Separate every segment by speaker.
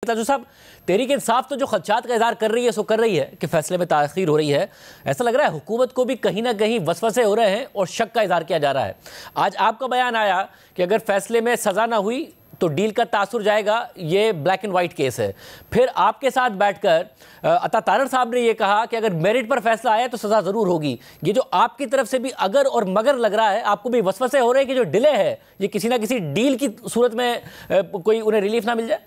Speaker 1: ताजू साहब, तहरीक इंसाफ तो जो खदशात का इजहार कर रही है सो कर रही है कि फैसले में ताखीर हो रही है। ऐसा लग रहा है हुकूमत को भी कहीं ना कहीं वसवसे हो रहे हैं और शक का इजहार किया जा रहा है। आज आपका बयान आया कि अगर फैसले में सज़ा ना हुई तो डील का तासुर जाएगा, ये ब्लैक एंड वाइट केस है। फिर आपके साथ बैठकर अता तारड़ साहब ने यह कहा कि अगर मेरिट पर फैसला आया तो सज़ा ज़रूर होगी। ये जो आपकी तरफ से भी अगर और मगर लग रहा है, आपको भी वसवसे हो रहे हैं कि जो डिले है ये किसी ना किसी डील की सूरत में कोई उन्हें रिलीफ ना मिल जाए।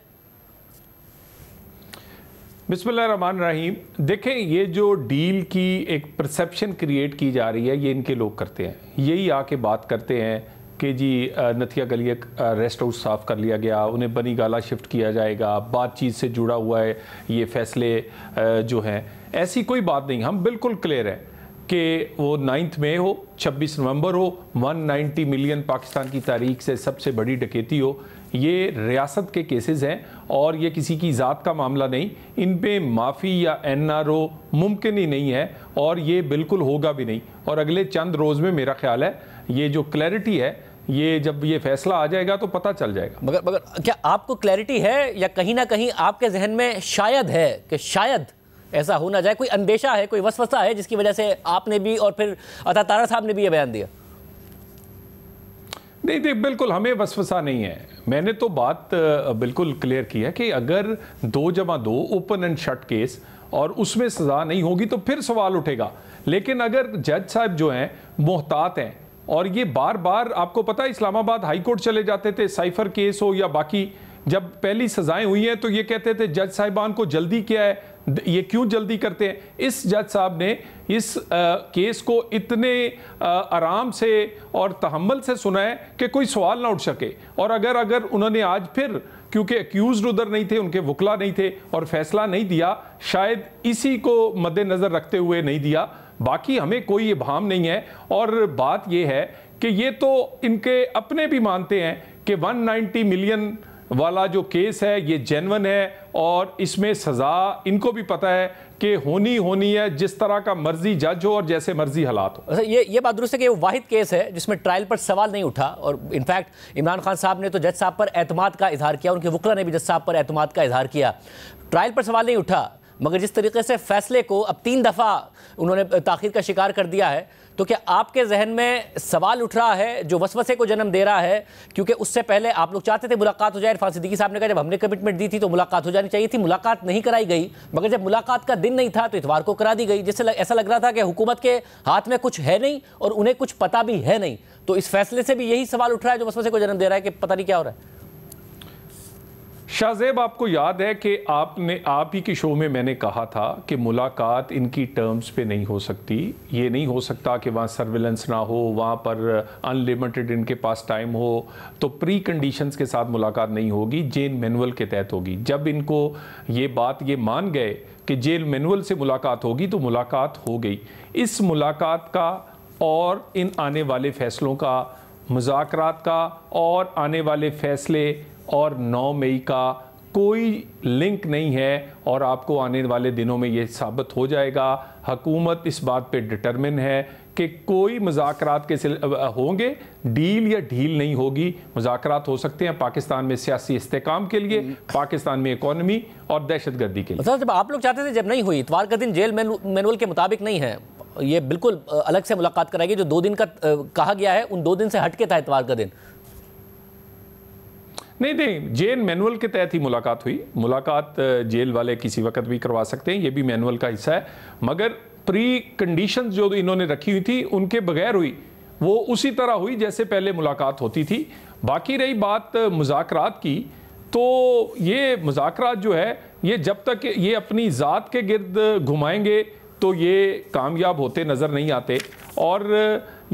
Speaker 2: बिस्मिल्लाहिर्रहमानिर्रहीम। देखें, ये जो डील की एक परसेप्शन क्रिएट की जा रही है ये इनके लोग करते हैं। यही आके बात करते हैं कि जी नथिया गली रेस्ट हाउस साफ़ कर लिया गया, उन्हें बनी गाला शिफ्ट किया जाएगा, बातचीत से जुड़ा हुआ है ये फैसले जो हैं। ऐसी कोई बात नहीं, हम बिल्कुल क्लियर हैं कि वो 9 मई हो, 26 नवंबर हो, 190 मिलियन पाकिस्तान की तारीख से सबसे बड़ी डकैती हो, ये रियासत के केसेस हैं और ये किसी की ज़ात का मामला नहीं। इन पे माफ़ी या NRO मुमकिन ही नहीं है और ये बिल्कुल होगा भी नहीं। और अगले चंद रोज़ में मेरा ख्याल है ये जो क्लैरिटी है, ये जब ये फैसला आ जाएगा तो पता चल जाएगा।
Speaker 1: मगर क्या आपको क्लैरिटी है या कहीं ना कहीं आपके जहन में शायद है कि शायद ऐसा हो ना जाए, कोई अंदेशा है, कोई वसवसा है जिसकी वजह से आपने भी और फिर अता तारड़ साहब ने भी ये बयान दिया?
Speaker 2: नहीं देख, बिल्कुल हमें वसवसा नहीं है। मैंने तो बात बिल्कुल क्लियर की है कि अगर 2+2 ओपन एंड शट केस और उसमें सज़ा नहीं होगी तो फिर सवाल उठेगा। लेकिन अगर जज साहब जो हैं मोहतात हैं और ये बार बार, आपको पता है इस्लामाबाद हाई कोर्ट चले जाते थे, साइफर केस हो या बाकी, जब पहली सज़ाएं हुई हैं तो ये कहते थे जज साहिबान को जल्दी क्या है, ये क्यों जल्दी करते हैं। इस जज साहब ने इस केस को इतने आराम से और तहम्मुल से सुना है कि कोई सवाल ना उठ सके। और अगर उन्होंने आज फिर, क्योंकि एक्यूज्ड उधर नहीं थे, उनके वकला नहीं थे और फैसला नहीं दिया, शायद इसी को मद्देनज़र रखते हुए नहीं दिया। बाकी हमें कोई इबाम नहीं है। और बात यह है कि ये तो इनके अपने भी मानते हैं कि 190 मिलियन वाला जो केस है ये जेन्युइन है और इसमें सज़ा इनको भी पता है कि होनी है, जिस तरह का मर्जी जज हो और जैसे मर्जी हालात हो।
Speaker 1: ये बात दुरुस्त है कि वो वाहिद केस है जिसमें ट्रायल पर सवाल नहीं उठा। और इनफैक्ट इमरान खान साहब ने तो जज साहब पर एतमाद का इजहार किया, उनके वकला ने भी जज साहब पर एतमाद का इजहार किया। ट्रायल पर सवाल नहीं उठा, मगर जिस तरीके से फैसले को अब 3 दफ़ा उन्होंने ताख़ीर का शिकार कर दिया है, तो क्या आपके जहन में सवाल उठ रहा है जो वसवसे को जन्म दे रहा है? क्योंकि उससे पहले आप लोग चाहते थे मुलाकात हो जाए। इरफान सिद्दीकी साहब ने कहा जब हमने कमिटमेंट दी थी तो मुलाकात हो जानी चाहिए थी, मुलाकात नहीं कराई गई। मगर जब मुलाकात का दिन नहीं था तो इतवार को करा दी गई, जिससे ऐसा लग रहा था कि हुकूमत के हाथ में कुछ है नहीं और उन्हें कुछ पता भी है नहीं। तो इस फैसले से भी यही सवाल उठ रहा है जो वसवसे को जन्म दे रहा है कि पता नहीं क्या हो रहा है।
Speaker 2: शाहजेब, आपको याद है कि आप ही के शो में मैंने कहा था कि मुलाकात इनकी टर्म्स पे नहीं हो सकती। ये नहीं हो सकता कि वहाँ सर्विलेंस ना हो, वहाँ पर अनलिमिटेड इनके पास टाइम हो, तो प्री कंडीशंस के साथ मुलाकात नहीं होगी, जेल मैनुअल के तहत होगी। जब इनको ये मान गए कि जेल मैनुअल से मुलाकात होगी तो मुलाकात हो गई। इस मुलाकात का और इन आने वाले फैसलों का, मुज़ाकरात का और आने वाले फैसले और 9 मई का कोई लिंक नहीं है और आपको आने वाले दिनों में ये साबित हो जाएगा। हुकूमत इस बात पे डिटरमिन है कि कोई मुज़ाकरात के होंगे, डील या ढील नहीं होगी। मुज़ाकरात हो सकते हैं पाकिस्तान में सियासी इस्तेकाम के लिए, पाकिस्तान में इकॉनमी और दहशतगर्दी के लिए।
Speaker 1: जब आप लोग चाहते थे, जब नहीं हुई, इतवार का दिन जेल मैनुअल के मुताबिक नहीं है, ये बिल्कुल अलग से मुलाकात कराएगी। जो 2 दिन का कहा गया है उन 2 दिन से हटके था इतवार का दिन।
Speaker 2: नहीं, जेल मैनुअल के तहत ही मुलाकात हुई। मुलाकात जेल वाले किसी वक्त भी करवा सकते हैं, ये भी मैनुअल का हिस्सा है। मगर प्री कंडीशंस जो इन्होंने रखी हुई थी उनके बगैर हुई, वो उसी तरह हुई जैसे पहले मुलाकात होती थी। बाकी रही बात मुज़ाकरात की, तो ये मुज़ाकरात जो है ये जब तक ये अपनी ज़ात के गिर्द घुमाएंगे तो ये कामयाब होते नज़र नहीं आते। और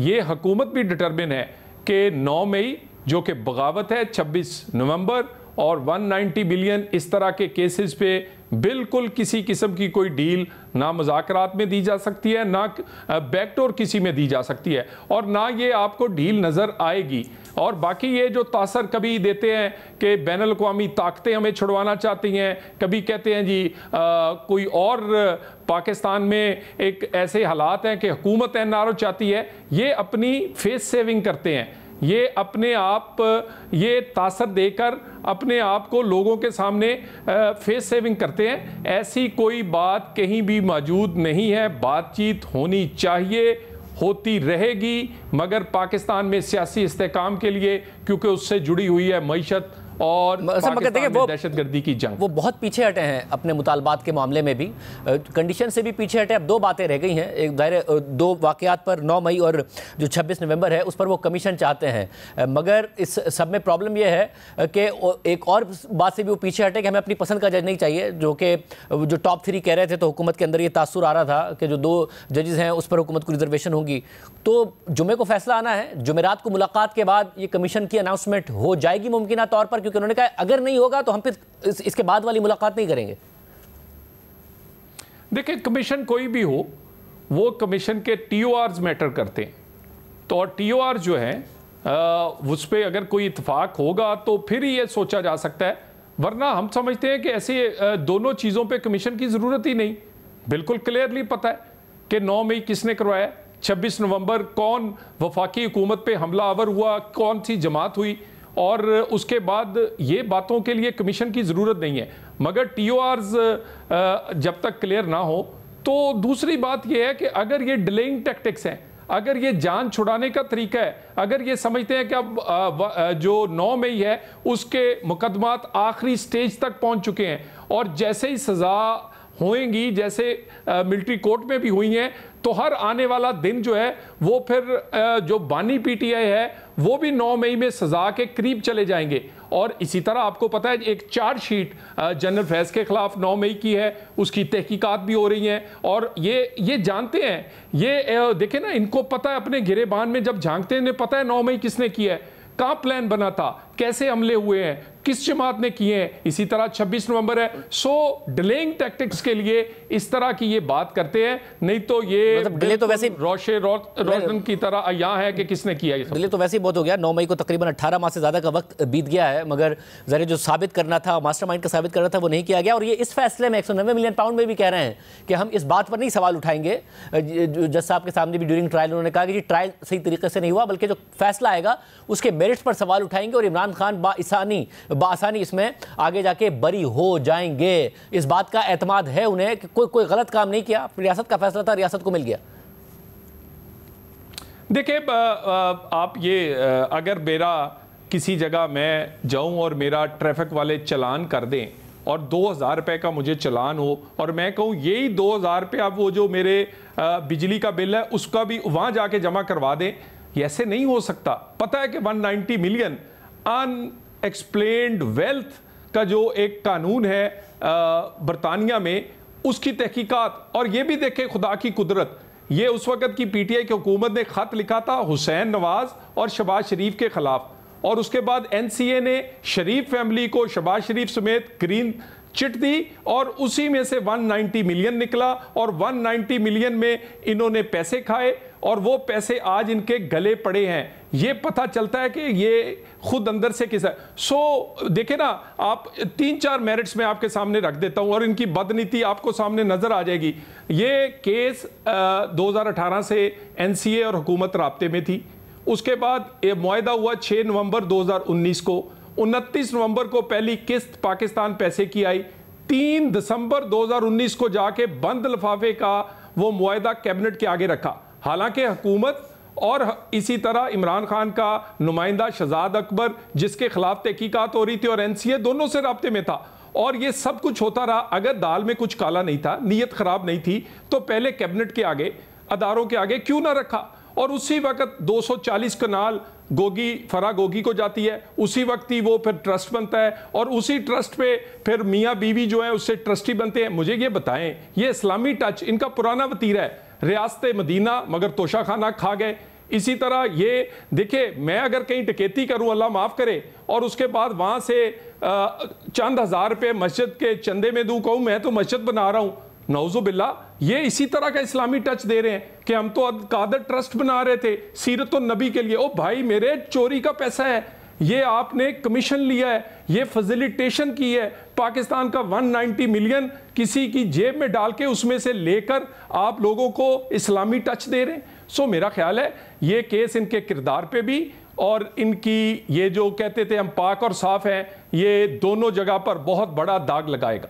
Speaker 2: ये हुकूमत भी डिटरमिन है कि 9 मई जो कि बगावत है, 26 नवंबर और 190 मिलियन, इस तरह के केसेस पे बिल्कुल किसी किस्म की कोई डील ना मुज़ाकरात में दी जा सकती है, ना बैकडोर किसी में दी जा सकती है और ना ये आपको डील नज़र आएगी। और बाकी ये जो तासर कभी देते हैं कि बैनुल अक़वामी ताकतें हमें छुड़वाना चाहती हैं, कभी कहते हैं जी कोई और पाकिस्तान में एक ऐसे हालात हैं कि हुकूमत NRO चाहती है, ये अपनी फेस सेविंग करते हैं ये अपने आप ये तासर देकर अपने आप को लोगों के सामने फेस सेविंग करते हैं। ऐसी कोई बात कहीं भी मौजूद नहीं है। बातचीत होनी चाहिए, होती रहेगी, मगर पाकिस्तान में सियासी इस्तेहकाम के लिए, क्योंकि उससे जुड़ी हुई है मईशत और दहशतगर्दी की जंग।
Speaker 1: वो बहुत पीछे हटे हैं अपने मुतालबात के मामले में भी, कंडीशन से भी पीछे हटे। अब दो बातें रह गई हैं, एक दायरे दो वाकयात पर 9 मई और जो 26 नवंबर है उस पर वो कमीशन चाहते हैं, मगर इस सब में प्रॉब्लम ये है कि एक और बात से भी वो पीछे हटे कि हमें अपनी पसंद का जज नहीं चाहिए, जो टॉप 3 कह रहे थे। तो हुकूमत के अंदर ये तासुर आ रहा था कि जो 2 जजेस हैं उस पर हुकूमत को रिजर्वेशन होगी। तो जुमे को फैसला आना है, जुमेरात को मुलाकात के बाद ये कमीशन की अनाउंसमेंट हो जाएगी मुमकिन तौर पर, क्योंकि उन्होंने कहा अगर नहीं होगा तो हम फिर इसके बाद वाली मुलाकात नहीं करेंगे।
Speaker 2: देखिए, कमीशन कोई भी हो, वो कमीशन के TORs मैटर करते हैं। तो और TOR जो है उस पर अगर कोई इत्तेफाक होगा तो फिर ही ये सोचा जा सकता है, वरना हम समझते हैं कि ऐसे दोनों चीज़ों पे कमीशन की ज़रूरत ही नहीं। बिल्कुल क्लियरली पता है कि 9 मई किसने करवाया, 26 नवंबर कौन वफाकी हुकूमत पे हमला आवर हुआ, कौन सी जमात हुई, और उसके बाद ये बातों के लिए कमीशन की ज़रूरत नहीं है। मगर TORs जब तक क्लियर ना हो, तो दूसरी बात ये है कि अगर ये डिलेइंग टैक्टिक्स हैं, अगर ये जान छुड़ाने का तरीका है, अगर ये समझते हैं कि अब जो 9 मई है उसके मुकदमात आखिरी स्टेज तक पहुंच चुके हैं और जैसे ही सज़ा होएंगी, जैसे मिलिट्री कोर्ट में भी हुई हैं, तो हर आने वाला दिन जो है वो फिर जो बानी PTI है वो भी 9 मई में सजा के करीब चले जाएंगे। और इसी तरह आपको पता है एक चार्जशीट जनरल फैज़ के खिलाफ 9 मई की है, उसकी तहकीकात भी हो रही हैं। और ये जानते हैं, ये देखें ना, इनको पता है, अपने गिरेबान में जब झांकते हैं इन्हें पता है 9 मई किसने किया है, कहाँ प्लान बना था, कैसे हमले हुए हैं, किस जमात ने किए हैं। इसी तरह 26 नवंबर है। सो डिलेइंग टैक्टिक्स के लिए इस तरह की ये बात करते हैं, नहीं तो ये
Speaker 1: मतलब डिले तो वैसे
Speaker 2: रोशन की तरह यहाँ है कि किसने किया।
Speaker 1: डिले तो वैसे ही बहुत हो गया, 9 मई को तकरीबन 18 माह से ज़्यादा का वक्त बीत गया है, मगर ज़रा जो साबित करना था, मास्टरमाइंड का साबित करना था, वो नहीं किया गया। और ये इस फैसले में 190 मिलियन पाउंड में भी कह रहे हैं कि हम इस बात पर नहीं सवाल उठाएंगे। जज साहब के सामने भी ड्यूरिंग ट्रायल उन्होंने कहा कि जी ट्रायल सही तरीके से नहीं हुआ, बल्कि जो फैसला आएगा उसके मेरिट्स पर सवाल उठाएंगे और इमरान खान बासानी इसमें आगे जाके बरी हो जाएंगे। इस बात का एतमाद है उन्हें कि कोई गलत काम नहीं किया, रियासत का फैसला था, रियासत को मिल गया।
Speaker 2: देखिए, आप ये अगर मेरा किसी जगह मैं जाऊं और मेरा ट्रैफिक वाले चालान कर दें और 2000 रुपए का मुझे चालान हो और मैं कहूं यही 2000 रुपये अब वो जो मेरे बिजली का बिल है उसका भी वहां जाके जमा करवा दें, ऐसे नहीं हो सकता। पता है कि 190 मिलियन अनएक्सप्लेन्ड वेल्थ का जो एक कानून है बरतानिया में, उसकी तहकीकात। और ये भी देखें खुदा की कुदरत, ये उस वक्त की PTI की हुकूमत ने खत लिखा था हुसैन नवाज और शहबाज शरीफ के खिलाफ, और उसके बाद NCA ने शरीफ फैमिली को शहबाज शरीफ समेत ग्रीन चिट दी और उसी में से 190 मिलियन निकला और 190 मिलियन में इन्होंने पैसे खाए और वो पैसे आज इनके गले पड़े हैं। ये पता चलता है कि ये खुद अंदर से किस है। सो देखे ना आप, 3-4 मेरिट्स में आपके सामने रख देता हूं और इनकी बदनीति आपको सामने नजर आ जाएगी। ये केस 2018 से NCA और हुकूमत राब्ते में थी। उसके बाद ये मुआहदा हुआ 6 नवंबर 2019 को। 29 नवंबर को पहली किस्त पाकिस्तान पैसे की आई। 3 दिसंबर 2019 को जाके बंद लिफाफे का वो मुआहदा कैबिनेट के आगे रखा। हालांकि हुकूमत और इसी तरह इमरान खान का नुमाइंदा शहजाद अकबर, जिसके खिलाफ तहकीकात हो रही थी, और NCA दोनों से राब्ते में था, और ये सब कुछ होता रहा। अगर दाल में कुछ काला नहीं था, नीयत खराब नहीं थी, तो पहले कैबिनेट के आगे, अदारों के आगे क्यों ना रखा। और उसी वक्त 240 कनाल फरा गोगी को जाती है, उसी वक्त ही वो फिर ट्रस्ट बनता है और उसी ट्रस्ट पे फिर मियाँ बीवी जो है उससे ट्रस्टी बनते हैं। मुझे ये बताएं, ये इस्लामी टच इनका पुराना वतीरा है, रियासत मदीना मगर तोशा खाना खा गए। इसी तरह ये देखिए, मैं अगर कहीं डकैती करूं, अल्लाह माफ़ करे, और उसके बाद वहाँ से चंद हज़ार रुपये मस्जिद के चंदे में दूँ, कहूँ मैं तो मस्जिद बना रहा हूँ, नौजुबिल्ला, ये इसी तरह का इस्लामी टच दे रहे हैं कि हम तो कादर ट्रस्ट बना रहे थे सीरत नबी के लिए। ओ भाई मेरे, चोरी का पैसा है, ये आपने कमीशन लिया है, ये फैसिलिटेशन की है। पाकिस्तान का 190 मिलियन किसी की जेब में डाल के उसमें से लेकर आप लोगों को इस्लामी टच दे रहे हैं। सो मेरा ख्याल है ये केस इनके किरदार पे भी और इनकी ये जो कहते थे हम पाक और साफ हैं, ये दोनों जगह पर बहुत बड़ा दाग लगाएगा।